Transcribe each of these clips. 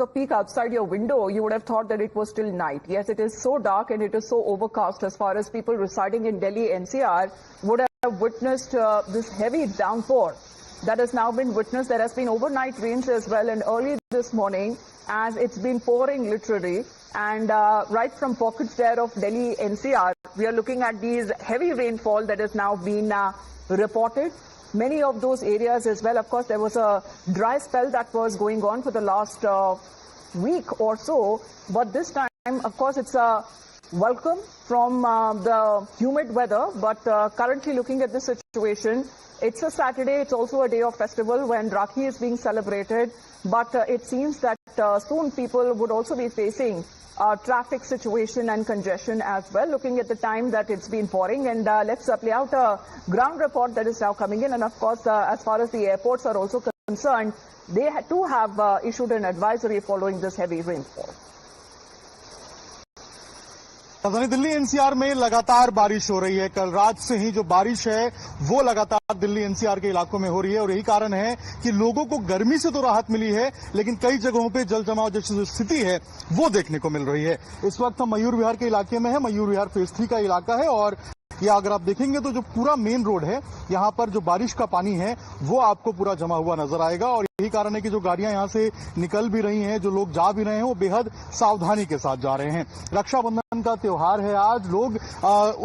a peek outside your window, you would have thought that it was still night. Yes, it is so dark and it is so overcast as far as people residing in Delhi NCR would have witnessed this heavy downpour that has now been witnessed. There has been overnight rains as well, and early this morning as it's been pouring literally, and right from pockets there of Delhi NCR, we are looking at these heavy rainfall that has now been reported. Many of those areas as well, of course, there was a dry spell that was going on for the last week or so, but this time, of course, it's a welcome from the humid weather, but currently looking at this situation, it's a Saturday, it's also a day of festival when Rakhi is being celebrated, but it seems that soon people would also be facing traffic situation and congestion as well, looking at the time that it's been pouring. And let's play out a ground report that is now coming in. And of course, as far as the airports are also concerned, they too have issued an advisory following this heavy rainfall. राजधानी Delhi NCR में लगातार बारिश हो रही है। कल रात से ही जो बारिश है वो लगातार दिल्ली एनसीआर के इलाकों में हो रही है और यही कारण है कि लोगों को गर्मी से तो राहत मिली है, लेकिन कई जगहों पे जल जमाव जैसी जो स्थिति है वो देखने को मिल रही है। इस वक्त हम मयूर विहार के इलाके में है। मयूर विहार फेज 3 का इलाका है और या अगर आप देखेंगे तो जो पूरा मेन रोड है, यहाँ पर जो बारिश का पानी है वो आपको पूरा जमा हुआ नजर आएगा और यही कारण है कि जो गाड़ियां यहाँ से निकल भी रही हैं, जो लोग जा भी रहे हैं, वो बेहद सावधानी के साथ जा रहे हैं। रक्षाबंधन का त्योहार है आज। लोग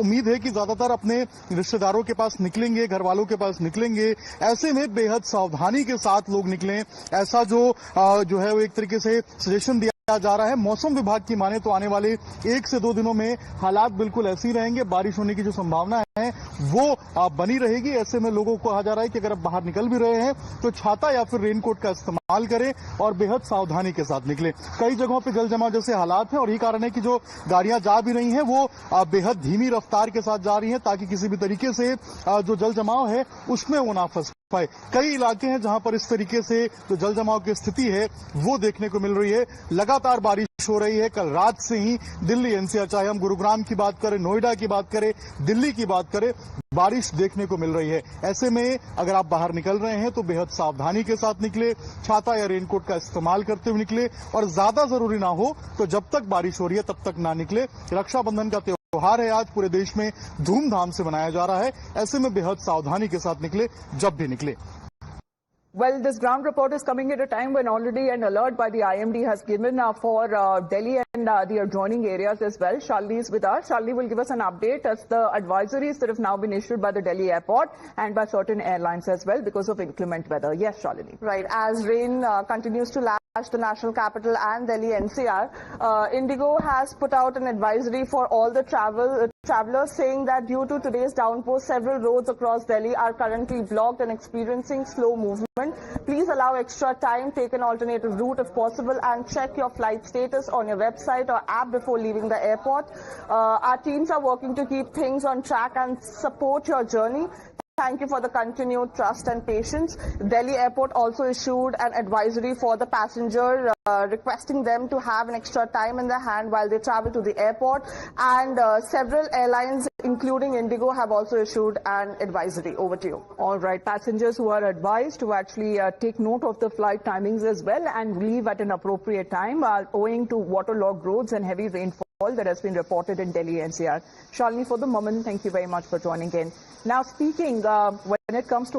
उम्मीद है कि ज्यादातर अपने रिश्तेदारों के पास निकलेंगे, घर वालों के पास निकलेंगे। ऐसे में बेहद सावधानी के साथ लोग निकलें, ऐसा जो है वो एक तरीके से सजेशन दिया जा रहा है। मौसम विभाग की माने तो आने वाले 1 से 2 दिनों में हालात बिल्कुल ऐसे ही रहेंगे। बारिश होने की जो संभावना है वो बनी रहेगी। ऐसे में लोगों को कहा जा रहा है कि अगर आप बाहर निकल भी रहे हैं तो छाता या फिर रेनकोट का इस्तेमाल करें और बेहद सावधानी के साथ निकलें। कई जगहों पर जल जमाव जैसे हालात हैं और यही कारण है कि जो गाड़ियां जा भी रही हैं वो बेहद धीमी रफ्तार के साथ जा रही हैं ताकि किसी भी तरीके से जो जल जमाव है उसमें वो ना फंस पाए। कई इलाके हैं जहां पर इस तरीके से जो जल जमाव की स्थिति है वो देखने को मिल रही है। लगातार बारिश हो रही है। कल रात से ही दिल्ली एनसीआर, चाहे हम गुरुग्राम की बात करें, नोएडा की बात करें, दिल्ली की बात करें, बारिश देखने को मिल रही है। ऐसे में अगर आप बाहर निकल रहे हैं तो बेहद सावधानी के साथ निकले, छाता या रेनकोट का इस्तेमाल करते हुए निकले और ज्यादा जरूरी ना हो तो जब तक बारिश हो रही है तब तक ना निकले। रक्षाबंधन का त्योहार है आज, पूरे देश में धूमधाम से मनाया जा रहा है। ऐसे में बेहद सावधानी के साथ निकले जब भी निकले। Well, this ground report is coming at a time when already an alert by the IMD has given for Delhi and the adjoining areas as well. Shalini is with us. Shalini will give us an update as the advisories that have now been issued by the Delhi airport and by certain airlines as well because of inclement weather. Yes, Shalini. Right. As rain continues to lash the national capital and Delhi NCR, Indigo has put out an advisory for all the travelers saying that due to today's downpour, several roads across Delhi are currently blocked and experiencing slow movement. Please allow extra time, take an alternative route if possible, and check your flight status on your website or app before leaving the airport. Our teams are working to keep things on track and support your journey. Thank you for the continued trust and patience. Delhi Airport also issued an advisory for the passenger requesting them to have an extra time in their hand while they travel to the airport, and several airlines including Indigo have also issued an advisory. Over to you. All right, passengers who are advised to actually take note of the flight timings as well and leave at an appropriate time owing to waterlogged roads and heavy rainfall that has been reported in Delhi NCR. Shalini, for the moment, thank you very much for joining in. Now, speaking when it comes to